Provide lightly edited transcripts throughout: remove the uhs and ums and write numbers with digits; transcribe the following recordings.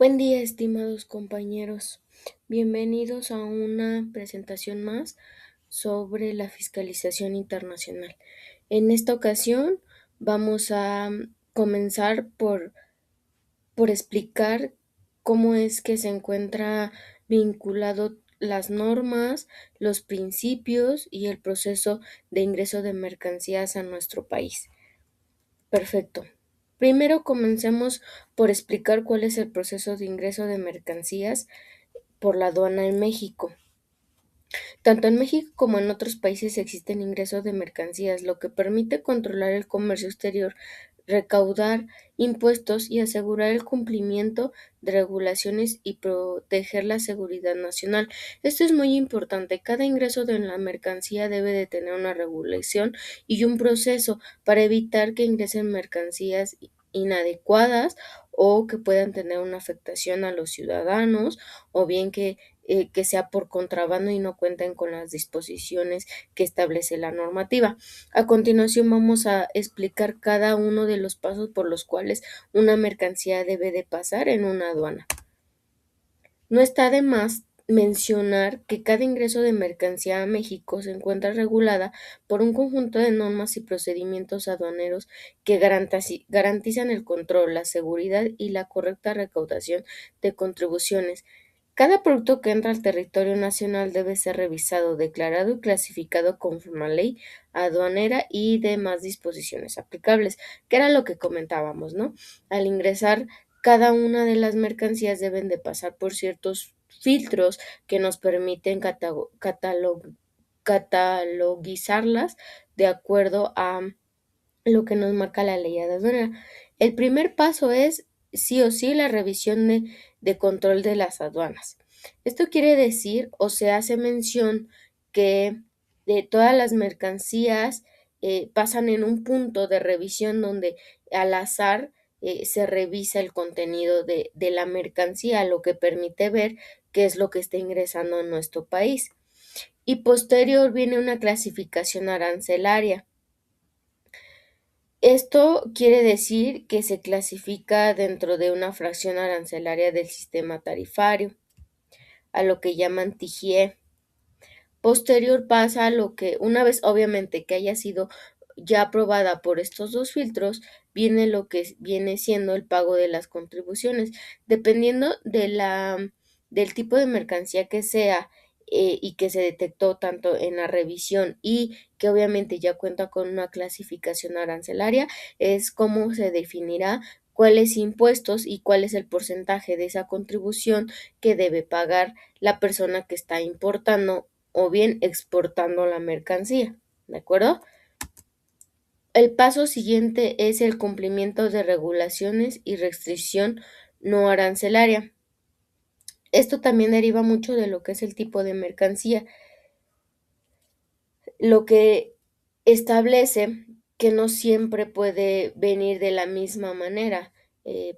Buen día, estimados compañeros. Bienvenidos a una presentación más sobre la fiscalización internacional. En esta ocasión vamos a comenzar por explicar cómo es que se encuentra vinculado las normas, los principios y el proceso de ingreso de mercancías a nuestro país. Perfecto. Primero comencemos por explicar cuál es el proceso de ingreso de mercancías por la aduana en México. Tanto en México como en otros países existen ingresos de mercancías, lo que permite controlar el comercio exterior, recaudar impuestos y asegurar el cumplimiento de regulaciones y proteger la seguridad nacional. Esto es muy importante. Cada ingreso de la mercancía debe de tener una regulación y un proceso para evitar que ingresen mercancías inadecuadas o que puedan tener una afectación a los ciudadanos o bien que sea por contrabando y no cuenten con las disposiciones que establece la normativa. A continuación vamos a explicar cada uno de los pasos por los cuales una mercancía debe de pasar en una aduana. No está de más mencionar que cada ingreso de mercancía a México se encuentra regulada por un conjunto de normas y procedimientos aduaneros que garantizan el control, la seguridad y la correcta recaudación de contribuciones. Cada producto que entra al territorio nacional debe ser revisado, declarado y clasificado conforme a la ley aduanera y demás disposiciones aplicables, que era lo que comentábamos, ¿no? Al ingresar, cada una de las mercancías deben de pasar por ciertos filtros que nos permiten catalogizarlas de acuerdo a lo que nos marca la ley aduanera. El primer paso es sí o sí la revisión de control de las aduanas. Esto quiere decir o se hace mención que de todas las mercancías pasan en un punto de revisión donde al azar se revisa el contenido de la mercancía, lo que permite ver qué es lo que está ingresando en nuestro país. Y posterior viene una clasificación arancelaria. Esto quiere decir que se clasifica dentro de una fracción arancelaria del sistema tarifario, a lo que llaman TIGIE. Posterior pasa a lo que, una vez obviamente que haya sido ya aprobada por estos dos filtros, viene lo que viene siendo el pago de las contribuciones. Dependiendo del tipo de mercancía que sea y que se detectó tanto en la revisión y que obviamente ya cuenta con una clasificación arancelaria, es cómo se definirá cuáles impuestos y cuál es el porcentaje de esa contribución que debe pagar la persona que está importando o bien exportando la mercancía, ¿de acuerdo? El paso siguiente es el cumplimiento de regulaciones y restricción no arancelaria. Esto también deriva mucho de lo que es el tipo de mercancía, lo que establece que no siempre puede venir de la misma manera.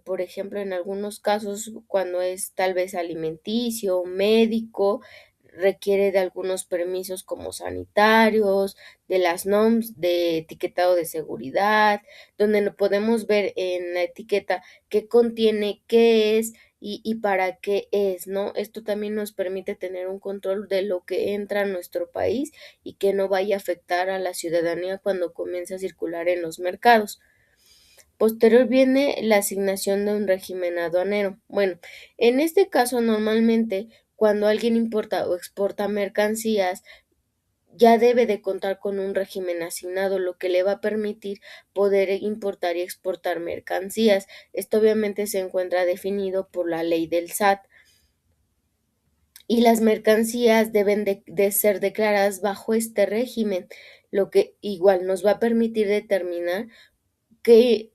Por ejemplo, en algunos casos, cuando es tal vez alimenticio, médico, requiere de algunos permisos como sanitarios, de las NOMS, de etiquetado de seguridad, donde no podemos ver en la etiqueta qué contiene, qué es y para qué es, ¿no? Esto también nos permite tener un control de lo que entra a nuestro país y que no vaya a afectar a la ciudadanía cuando comience a circular en los mercados. Posterior viene la asignación de un régimen aduanero. Bueno, en este caso normalmente cuando alguien importa o exporta mercancías, ya debe de contar con un régimen asignado, lo que le va a permitir poder importar y exportar mercancías. Esto obviamente se encuentra definido por la ley del SAT y las mercancías deben de ser declaradas bajo este régimen, lo que igual nos va a permitir determinar qué,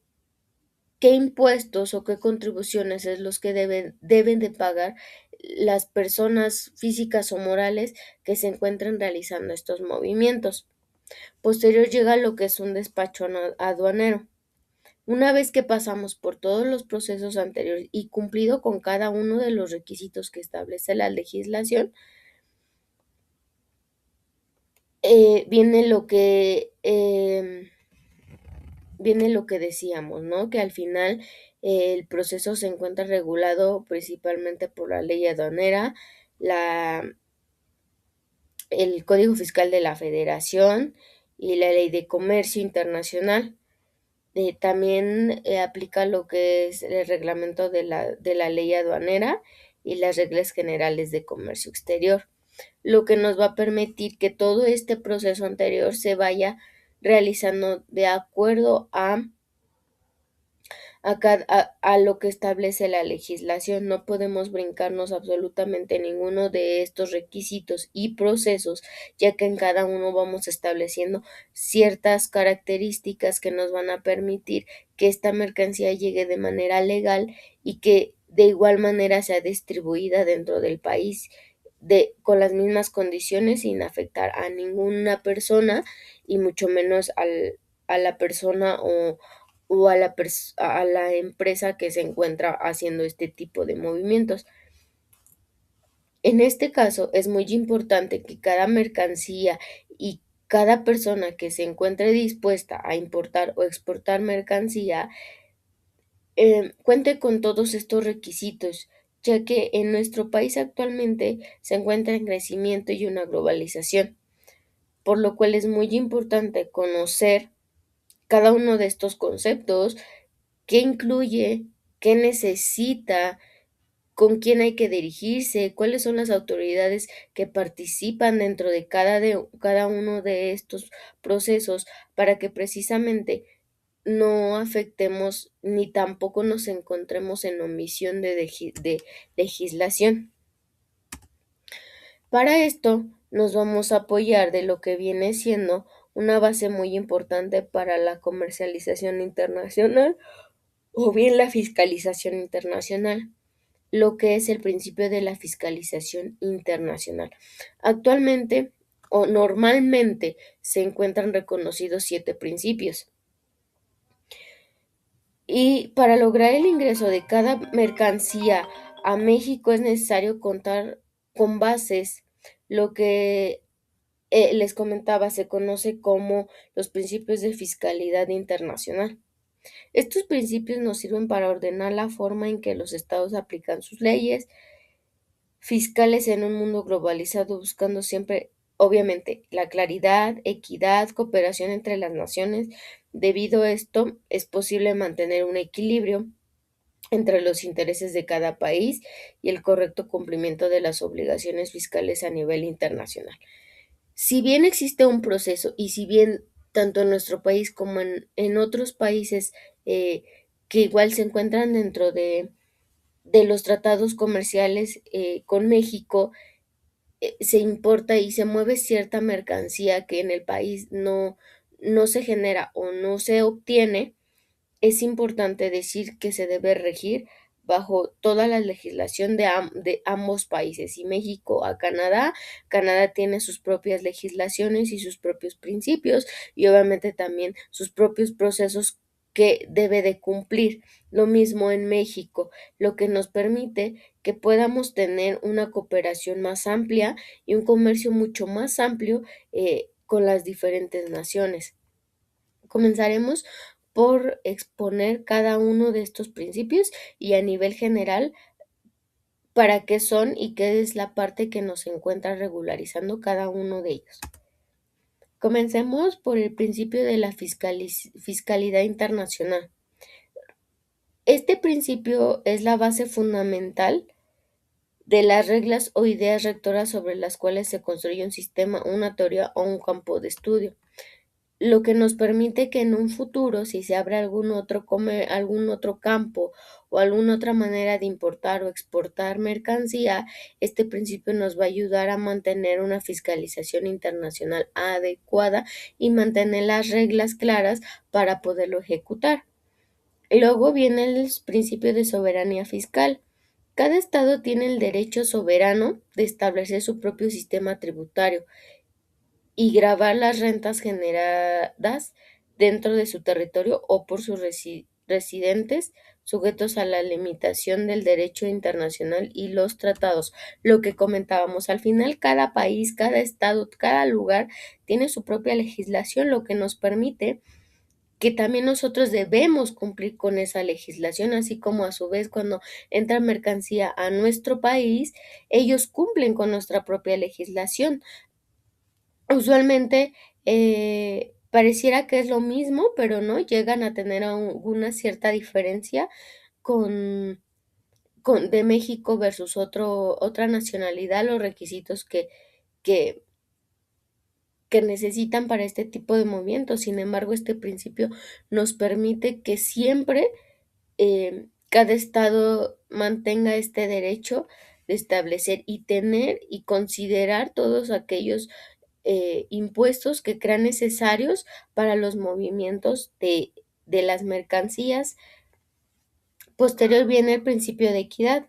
qué impuestos o qué contribuciones es los que deben de pagar las personas físicas o morales que se encuentren realizando estos movimientos. Posterior llega lo que es un despacho aduanero. Una vez que pasamos por todos los procesos anteriores y cumplido con cada uno de los requisitos que establece la legislación, viene lo que viene lo que decíamos, ¿no? Que al final el proceso se encuentra regulado principalmente por la ley aduanera, la, el Código Fiscal de la Federación y la Ley de Comercio Internacional. También aplica lo que es el reglamento de la ley aduanera y las reglas generales de comercio exterior, lo que nos va a permitir que todo este proceso anterior se vaya realizando de acuerdo a lo que establece la legislación. No podemos brincarnos absolutamente ninguno de estos requisitos y procesos, ya que en cada uno vamos estableciendo ciertas características que nos van a permitir que esta mercancía llegue de manera legal y que de igual manera sea distribuida dentro del país con las mismas condiciones sin afectar a ninguna persona y mucho menos a la persona o a la empresa que se encuentra haciendo este tipo de movimientos. En este caso, es muy importante que cada mercancía y cada persona que se encuentre dispuesta a importar o exportar mercancía cuente con todos estos requisitos, ya que en nuestro país actualmente se encuentra en crecimiento y una globalización, por lo cual es muy importante conocer cada uno de estos conceptos, qué incluye, qué necesita, con quién hay que dirigirse, cuáles son las autoridades que participan dentro de cada uno de estos procesos para que precisamente no afectemos ni tampoco nos encontremos en omisión de legislación. Para esto nos vamos a apoyar de lo que viene siendo una base muy importante para la comercialización internacional o bien la fiscalización internacional, lo que es el principio de la fiscalización internacional. Actualmente o normalmente se encuentran reconocidos 7 principios. Y para lograr el ingreso de cada mercancía a México es necesario contar con bases, lo que les comentaba se conoce como los principios de fiscalidad internacional. Estos principios nos sirven para ordenar la forma en que los estados aplican sus leyes fiscales en un mundo globalizado, buscando siempre, obviamente, la claridad, equidad, cooperación entre las naciones. Debido a esto, es posible mantener un equilibrio entre los intereses de cada país y el correcto cumplimiento de las obligaciones fiscales a nivel internacional. Si bien existe un proceso y si bien tanto en nuestro país como en otros países eh, que igual se encuentran dentro de los tratados comerciales con México, se importa y se mueve cierta mercancía que en el país no se genera o no se obtiene, es importante decir que se debe regir bajo toda la legislación de ambos países y México a Canadá. Canadá tiene sus propias legislaciones y sus propios principios y obviamente también sus propios procesos que debe de cumplir. Lo mismo en México, lo que nos permite que podamos tener una cooperación más amplia y un comercio mucho más amplio con las diferentes naciones. Comenzaremos por exponer cada uno de estos principios y a nivel general para qué son y qué es la parte que nos encuentra regularizando cada uno de ellos. Comencemos por el principio de la fiscalidad internacional. Este principio es la base fundamental de las reglas o ideas rectoras sobre las cuales se construye un sistema, una teoría o un campo de estudio, lo que nos permite que en un futuro, si se abre algún otro campo o alguna otra manera de importar o exportar mercancía, este principio nos va a ayudar a mantener una fiscalización internacional adecuada y mantener las reglas claras para poderlo ejecutar. Luego viene el principio de soberanía fiscal. Cada estado tiene el derecho soberano de establecer su propio sistema tributario y gravar las rentas generadas dentro de su territorio o por sus residentes, sujetos a la limitación del derecho internacional y los tratados. Lo que comentábamos, al final cada país, cada estado, cada lugar tiene su propia legislación, lo que nos permite que también nosotros debemos cumplir con esa legislación, así como a su vez cuando entra mercancía a nuestro país, ellos cumplen con nuestra propia legislación. Usualmente pareciera que es lo mismo, pero no, llegan a tener alguna cierta diferencia con, de México versus otra nacionalidad, los requisitos que, que necesitan para este tipo de movimientos. Sin embargo, este principio nos permite que siempre cada estado mantenga este derecho de establecer y tener y considerar todos aquellos impuestos que crean necesarios para los movimientos de las mercancías. Posterior viene el principio de equidad.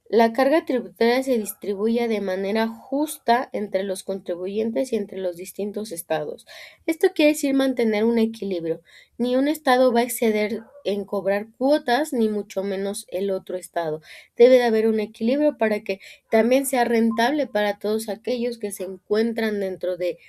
La carga tributaria se distribuye de manera justa entre los contribuyentes y entre los distintos estados. Esto quiere decir mantener un equilibrio. Ni un estado va a exceder en cobrar cuotas, ni mucho menos el otro estado. Debe de haber un equilibrio para que también sea rentable para todos aquellos que se encuentran dentro de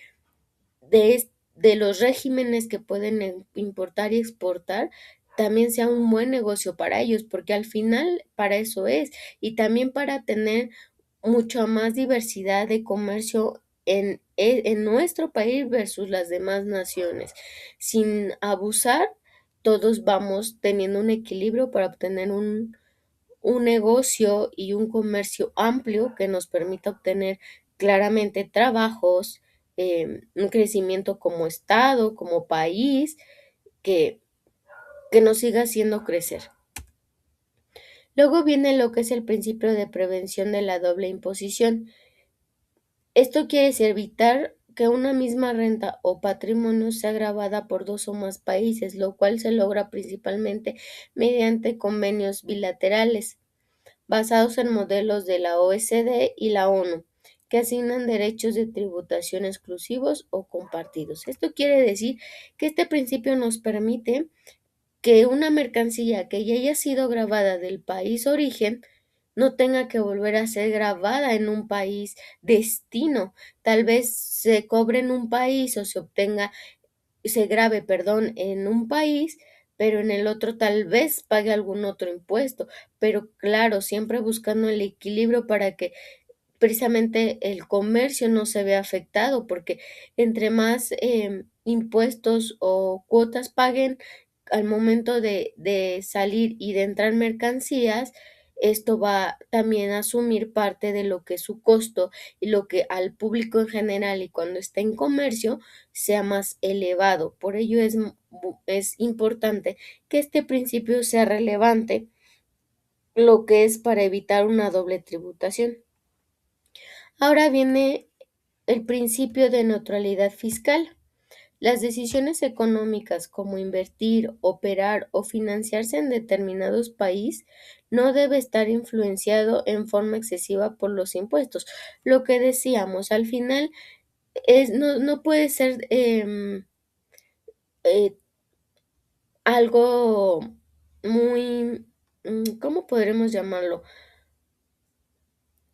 los regímenes que pueden importar y exportar, también sea un buen negocio para ellos, porque al final para eso es, y también para tener mucha más diversidad de comercio en nuestro país versus las demás naciones. Sin abusar, todos vamos teniendo un equilibrio para obtener un negocio y un comercio amplio que nos permita obtener claramente trabajos, un crecimiento como Estado, como país, que, que nos siga haciendo crecer. Luego viene lo que es el principio de prevención de la doble imposición. Esto quiere decir evitar que una misma renta o patrimonio sea gravada por dos o más países, lo cual se logra principalmente mediante convenios bilaterales basados en modelos de la OECD y la ONU, que asignan derechos de tributación exclusivos o compartidos. Esto quiere decir que este principio nos permite que una mercancía que ya haya sido grabada del país origen no tenga que volver a ser grabada en un país destino. Tal vez se cobre en un país o se grave, perdón, en un país, pero en el otro tal vez pague algún otro impuesto. Pero claro, siempre buscando el equilibrio para que precisamente el comercio no se vea afectado, porque entre más impuestos o cuotas paguen al momento de salir y de entrar mercancías, esto va también a asumir parte de lo que es su costo y lo que al público en general y cuando está en comercio sea más elevado. Por ello es importante que este principio sea relevante, lo que es para evitar una doble tributación. Ahora viene el principio de neutralidad fiscal. Las decisiones económicas como invertir, operar o financiarse en determinados países no debe estar influenciado en forma excesiva por los impuestos. Lo que decíamos, al final no puede ser eh, algo muy, ¿cómo podremos llamarlo?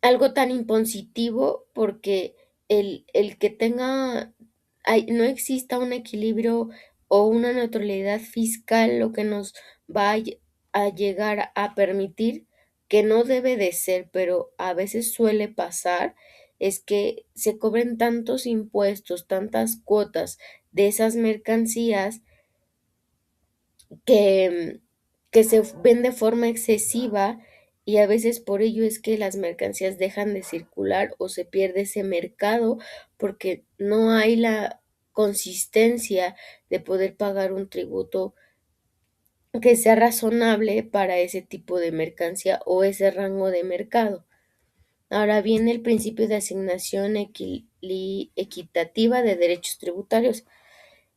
Algo tan impositivo porque el que no exista un equilibrio o una neutralidad fiscal, lo que nos va a llegar a permitir, que no debe de ser, pero a veces suele pasar, es que se cobren tantos impuestos, tantas cuotas de esas mercancías que, que se ven de forma excesiva y a veces por ello es que las mercancías dejan de circular o se pierde ese mercado porque no hay la consistencia de poder pagar un tributo que sea razonable para ese tipo de mercancía o ese rango de mercado. Ahora viene el principio de asignación equitativa de derechos tributarios.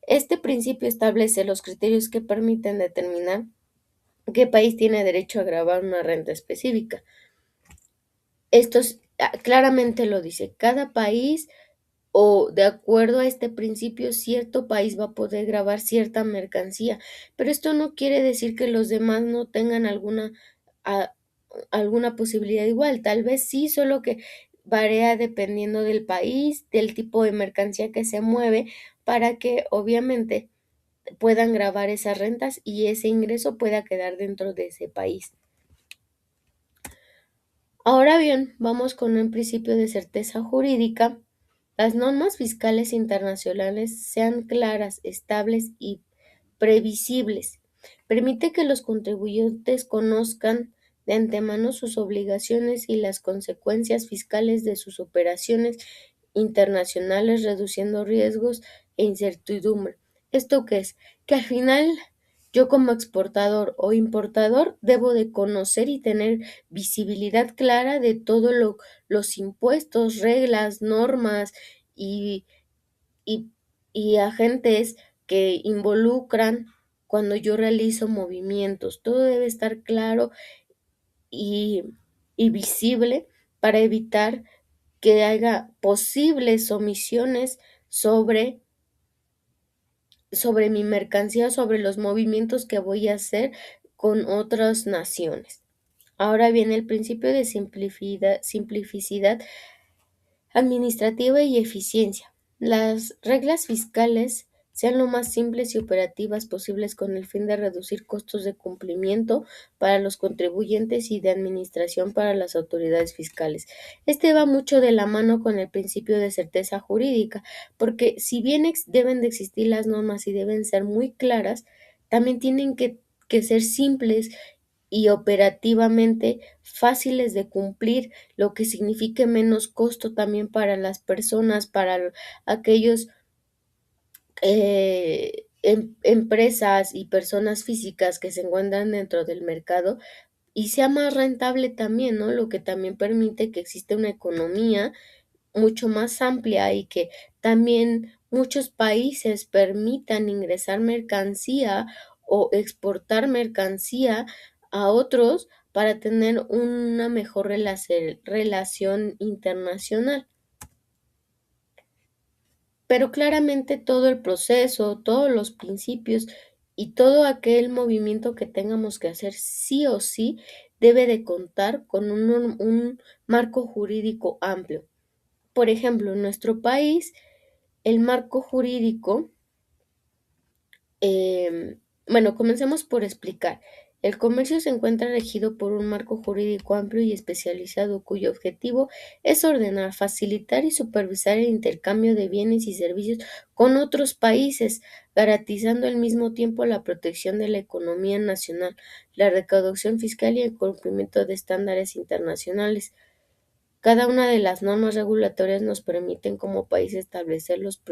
Este principio establece los criterios que permiten determinar qué país tiene derecho a grabar una renta específica. Esto claramente lo dice, cada país o de acuerdo a este principio, cierto país va a poder grabar cierta mercancía, pero esto no quiere decir que los demás no tengan a- alguna posibilidad igual, tal vez sí, solo que varía dependiendo del país, del tipo de mercancía que se mueve, para que obviamente puedan gravar esas rentas y ese ingreso pueda quedar dentro de ese país. Ahora bien, vamos con un principio de certeza jurídica. Las normas fiscales internacionales sean claras, estables y previsibles. Permite que los contribuyentes conozcan de antemano sus obligaciones y las consecuencias fiscales de sus operaciones internacionales, reduciendo riesgos e incertidumbre. ¿Esto qué es? Que al final yo como exportador o importador debo de conocer y tener visibilidad clara de todos los impuestos, reglas, normas y, y, y agentes que involucran cuando yo realizo movimientos. Todo debe estar claro y, y visible para evitar que haya posibles omisiones sobre, sobre mi mercancía, sobre los movimientos que voy a hacer con otras naciones. Ahora viene el principio de simplicidad administrativa y eficiencia. Las reglas fiscales sean lo más simples y operativas posibles con el fin de reducir costos de cumplimiento para los contribuyentes y de administración para las autoridades fiscales. Este va mucho de la mano con el principio de certeza jurídica, porque si bien deben de existir las normas y deben ser muy claras, también tienen que ser simples y operativamente fáciles de cumplir, lo que signifique menos costo también para las personas, para aquellos empresas y personas físicas que se encuentran dentro del mercado y sea más rentable también, ¿no? Lo que también permite que exista una economía mucho más amplia y que también muchos países permitan ingresar mercancía o exportar mercancía a otros para tener una mejor relación internacional. Pero claramente todo el proceso, todos los principios y todo aquel movimiento que tengamos que hacer sí o sí debe de contar con un marco jurídico amplio. Por ejemplo, en nuestro país, el marco jurídico, bueno, comencemos por explicar. El comercio se encuentra regido por un marco jurídico amplio y especializado cuyo objetivo es ordenar, facilitar y supervisar el intercambio de bienes y servicios con otros países, garantizando al mismo tiempo la protección de la economía nacional, la recaudación fiscal y el cumplimiento de estándares internacionales. Cada una de las normas regulatorias nos permiten como país establecer los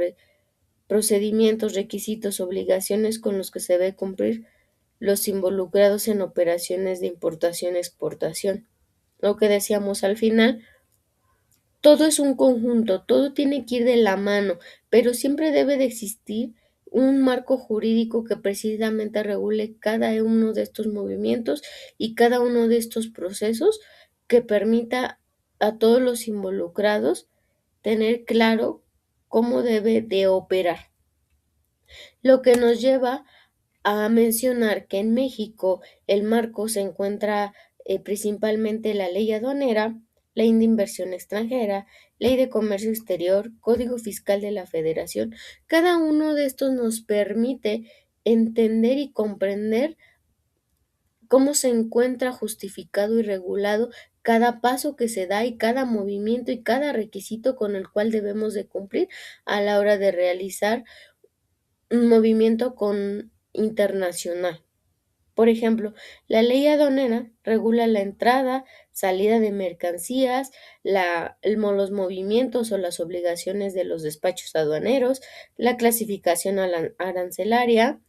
procedimientos, requisitos, obligaciones con los que se debe cumplir los involucrados en operaciones de importación-exportación. Lo que decíamos al final, todo es un conjunto, todo tiene que ir de la mano, pero siempre debe de existir un marco jurídico que precisamente regule cada uno de estos movimientos y cada uno de estos procesos que permita a todos los involucrados tener claro cómo debe de operar. Lo que nos lleva a mencionar que en México el marco se encuentra principalmente la ley aduanera, ley de inversión extranjera, ley de comercio exterior, código fiscal de la federación. Cada uno de estos nos permite entender y comprender cómo se encuentra justificado y regulado cada paso que se da y cada movimiento y cada requisito con el cual debemos de cumplir a la hora de realizar un movimiento internacional. Por ejemplo, la ley aduanera regula la entrada, salida de mercancías, los movimientos o las obligaciones de los despachos aduaneros, la clasificación arancelaria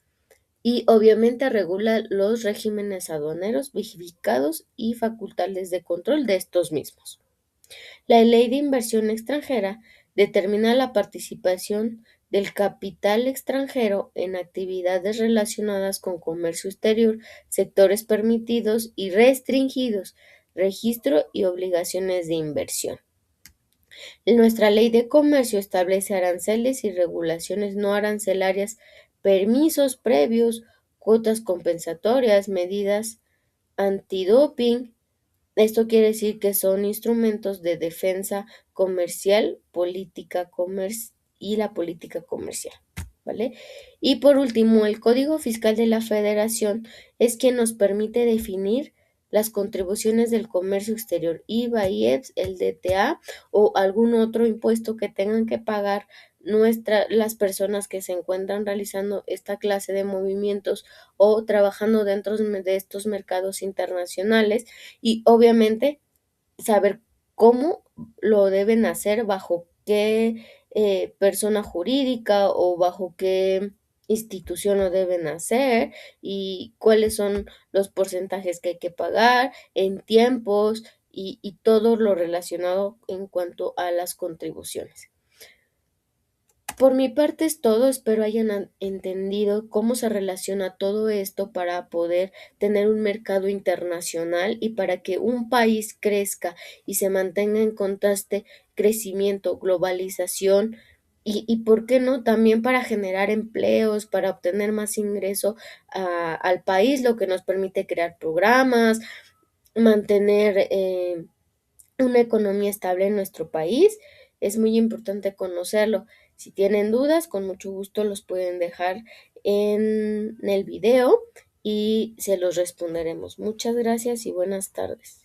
y obviamente regula los regímenes aduaneros, verificados y facultades de control de estos mismos. La ley de inversión extranjera determina la participación del capital extranjero en actividades relacionadas con comercio exterior, sectores permitidos y restringidos, registro y obligaciones de inversión. Nuestra ley de comercio establece aranceles y regulaciones no arancelarias, permisos previos, cuotas compensatorias, medidas antidoping. Esto quiere decir que son instrumentos de defensa comercial, y la política comercial. ¿vale? Y por último, el Código Fiscal de la Federación es quien nos permite definir las contribuciones del comercio exterior, IVA, IEPS, el DTA o algún otro impuesto que tengan que pagar las personas que se encuentran realizando esta clase de movimientos o trabajando dentro de estos mercados internacionales, y obviamente saber cómo lo deben hacer, bajo qué persona jurídica o bajo qué institución lo deben hacer, y cuáles son los porcentajes que hay que pagar en tiempos, y todo lo relacionado en cuanto a las contribuciones. Por mi parte es todo, espero hayan entendido cómo se relaciona todo esto para poder tener un mercado internacional y para que un país crezca y se mantenga en constante crecimiento, globalización, y ¿por qué no? También para generar empleos, para obtener más ingreso al país, lo que nos permite crear programas, mantener una economía estable en nuestro país. Es muy importante conocerlo. Si tienen dudas, con mucho gusto los pueden dejar en el video y se los responderemos. Muchas gracias y buenas tardes.